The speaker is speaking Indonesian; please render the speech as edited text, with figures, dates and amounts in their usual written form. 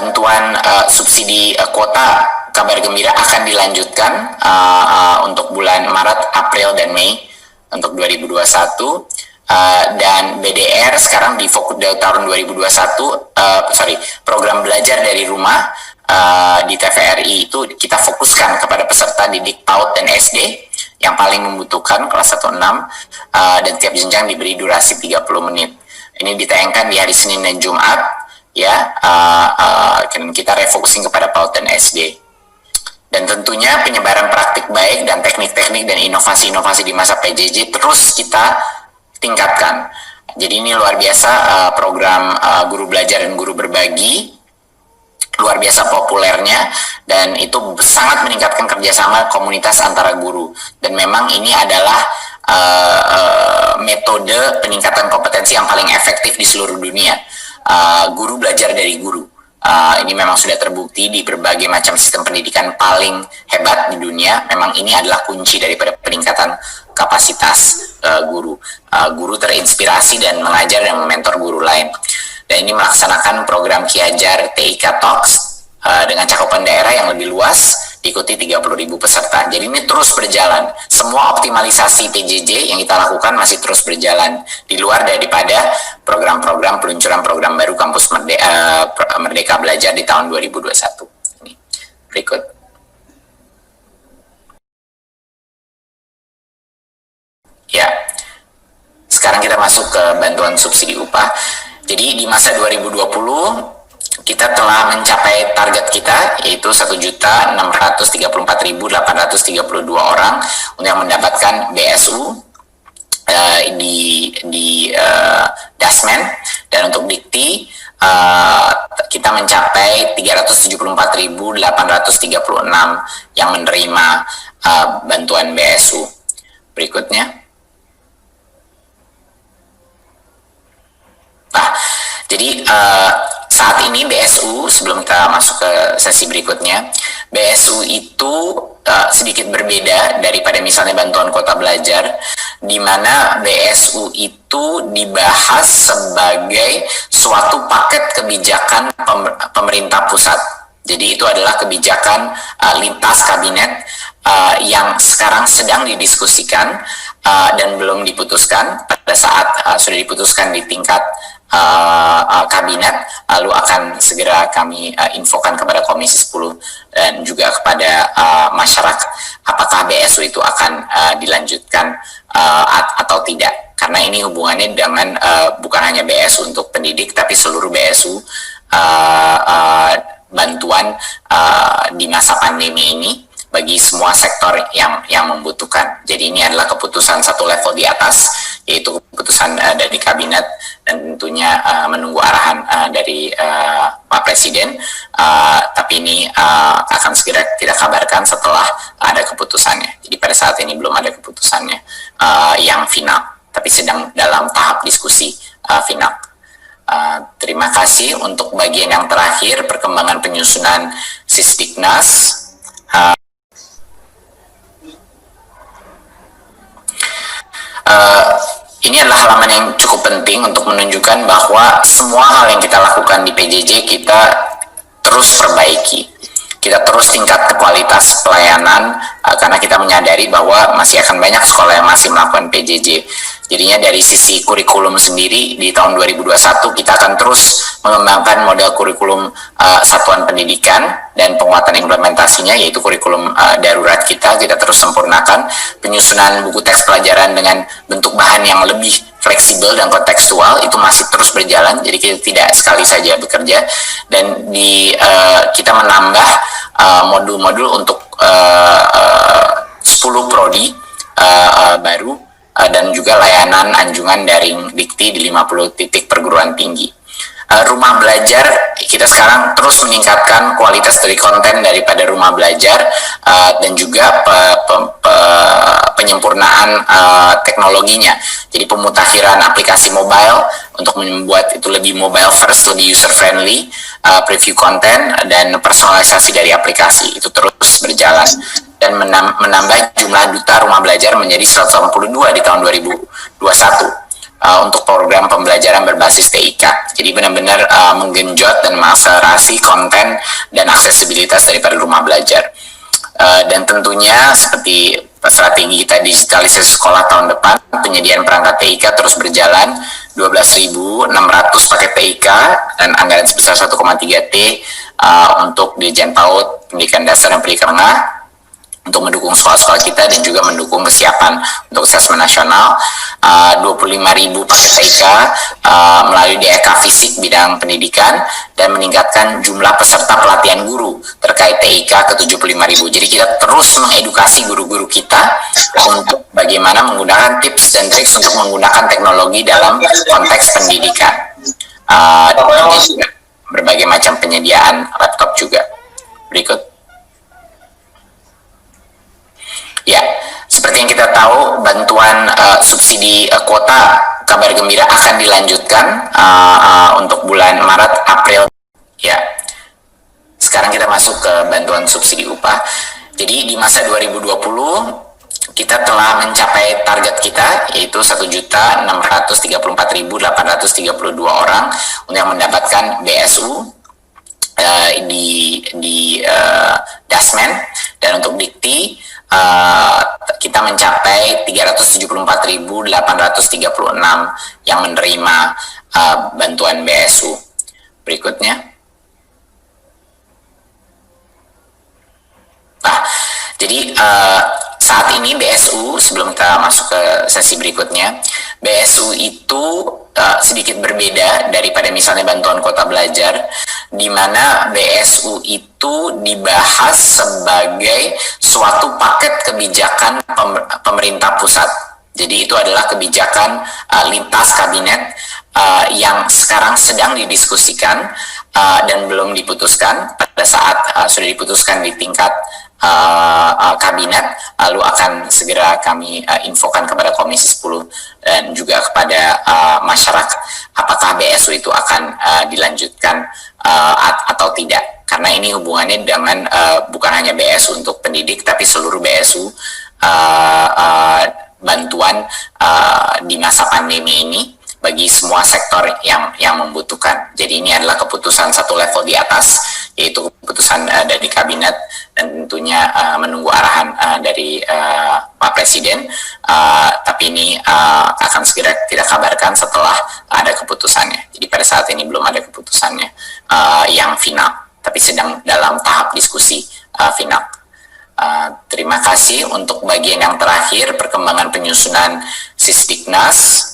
bantuan subsidi kuota kabar gembira akan dilanjutkan untuk bulan Maret, April, dan Mei untuk 2021. Dan BDR sekarang di fokus dari tahun 2021, program belajar dari rumah di TVRI itu kita fokuskan kepada peserta didik PAUD dan SD yang paling membutuhkan kelas 1-6, dan tiap jenjang diberi durasi 30 menit. Ini ditayangkan di hari Senin dan Jumat, ya. Kita refocusing kepada PAUD dan SD. Dan tentunya penyebaran praktik baik dan teknik-teknik dan inovasi-inovasi di masa PJJ terus kita tingkatkan. Jadi ini luar biasa program guru belajar dan guru berbagi, luar biasa populernya, dan itu sangat meningkatkan kerjasama komunitas antara guru. Dan memang ini adalah metode peningkatan kompetensi yang paling efektif di seluruh dunia. Guru belajar dari guru. Ini memang sudah terbukti di berbagai macam sistem pendidikan paling hebat di dunia. Memang ini adalah kunci daripada peningkatan kapasitas guru. Guru terinspirasi dan mengajar dan mementor guru lain. Dan ini melaksanakan program Ki Hajar TIK Talks dengan cakupan daerah yang lebih luas, diikuti 30.000 peserta. Jadi ini terus berjalan. Semua optimalisasi PJJ yang kita lakukan masih terus berjalan di luar daripada program-program peluncuran program baru Kampus Merdeka Belajar di tahun 2021. Ini berikut. Ya, sekarang kita masuk ke bantuan subsidi upah. Jadi di masa 2020 kita telah mencapai target kita, yaitu 1.634.832 orang yang mendapatkan BSU di Dasmen, dan untuk Dikti kita mencapai 374.836 yang menerima bantuan BSU. Berikutnya. Nah, jadi saat ini BSU, sebelum kita masuk ke sesi berikutnya, BSU itu sedikit berbeda daripada misalnya bantuan kuota belajar, di mana BSU itu dibahas sebagai suatu paket kebijakan pemerintah pusat. Jadi itu adalah kebijakan lintas kabinet yang sekarang sedang didiskusikan dan belum diputuskan. Pada saat sudah diputuskan di tingkat kabinet, lalu akan segera kami infokan kepada Komisi 10 dan juga kepada masyarakat apakah BSU itu akan dilanjutkan atau tidak, karena ini hubungannya dengan bukan hanya BSU untuk pendidik tapi seluruh BSU bantuan di masa pandemi ini bagi semua sektor yang membutuhkan. Jadi ini adalah keputusan satu level di atas, yaitu keputusan dari kabinet, dan tentunya menunggu arahan dari Pak Presiden. Tapi ini akan segera kita kabarkan setelah ada keputusannya. Jadi pada saat ini belum ada keputusannya yang final, tapi sedang dalam tahap diskusi final. Terima kasih. Untuk bagian yang terakhir, perkembangan penyusunan Sisdiknas. Ini adalah halaman yang cukup penting untuk menunjukkan bahwa semua hal yang kita lakukan di PJJ kita terus perbaiki. Kita terus tingkatkan kualitas pelayanan karena kita menyadari bahwa masih akan banyak sekolah yang masih melakukan PJJ. Jadinya dari sisi kurikulum sendiri di tahun 2021 kita akan terus mengembangkan model kurikulum satuan pendidikan dan penguatan implementasinya, yaitu kurikulum darurat kita terus sempurnakan. Penyusunan buku teks pelajaran dengan bentuk bahan yang lebih fleksibel dan kontekstual itu masih terus berjalan, jadi kita tidak sekali saja bekerja. Dan kita menambah modul-modul untuk 10 prodi baru, dan juga layanan anjungan daring Dikti di 50 titik perguruan tinggi. Rumah belajar, kita sekarang terus meningkatkan kualitas dari konten daripada rumah belajar, dan juga penyempurnaan teknologinya. Jadi pemutakhiran aplikasi mobile untuk membuat itu lebih mobile first, lebih user friendly, preview konten, dan personalisasi dari aplikasi itu terus berjalan. Dan menambah jumlah duta rumah belajar menjadi 182 di tahun 2021. untuk program pembelajaran berbasis TIK. Jadi benar-benar menggenjot dan mengakselerasi konten dan aksesibilitas daripada rumah belajar. Dan tentunya seperti strategi kita digitalisasi sekolah tahun depan, penyediaan perangkat TIK terus berjalan, 12.600 paket TIK dan anggaran sebesar 1,3 T untuk Dirjen PAUD, Pendidikan Dasar dan Pendidikan Menengah untuk mendukung sekolah-sekolah kita dan juga mendukung kesiapan untuk asesmen nasional. 25.000 paket TIK melalui DIK Fisik bidang pendidikan dan meningkatkan jumlah peserta pelatihan guru terkait TIK ke 75.000. Jadi kita terus mengedukasi guru-guru kita untuk bagaimana menggunakan tips dan trik untuk menggunakan teknologi dalam konteks pendidikan. Dan juga berbagai macam penyediaan laptop juga. Berikut. Ya, seperti yang kita tahu, bantuan subsidi kuota Kabar Gembira akan dilanjutkan untuk bulan Maret, April. Ya, sekarang kita masuk ke bantuan subsidi upah. Jadi di masa 2020 kita telah mencapai target kita, yaitu 1.634.832 orang yang mendapatkan BSU di Dasmen, dan untuk Dikti kita mencapai 374.836 yang menerima bantuan BSU. Berikutnya. Nah, jadi saat ini BSU, sebelum kita masuk ke sesi berikutnya, BSU itu sedikit berbeda daripada misalnya bantuan kuota belajar, di mana BSU itu dibahas sebagai suatu paket kebijakan pemerintah pusat. Jadi itu adalah kebijakan lintas kabinet yang sekarang sedang didiskusikan dan belum diputuskan. Pada saat sudah diputuskan di tingkat kabinet, lalu akan segera kami infokan kepada Komisi 10 dan juga kepada masyarakat apakah BSU itu akan dilanjutkan atau tidak, karena ini hubungannya dengan bukan hanya BSU untuk pendidik tapi seluruh BSU bantuan di masa pandemi ini bagi semua sektor yang membutuhkan. Jadi ini adalah keputusan satu level di atas, yaitu keputusan dari kabinet, dan tentunya menunggu arahan dari Pak Presiden. Tapi ini akan segera kita kabarkan setelah ada keputusannya. Jadi pada saat ini belum ada keputusannya yang final, tapi sedang dalam tahap diskusi final. Terima kasih. Untuk bagian yang terakhir, perkembangan penyusunan Sisdiknas.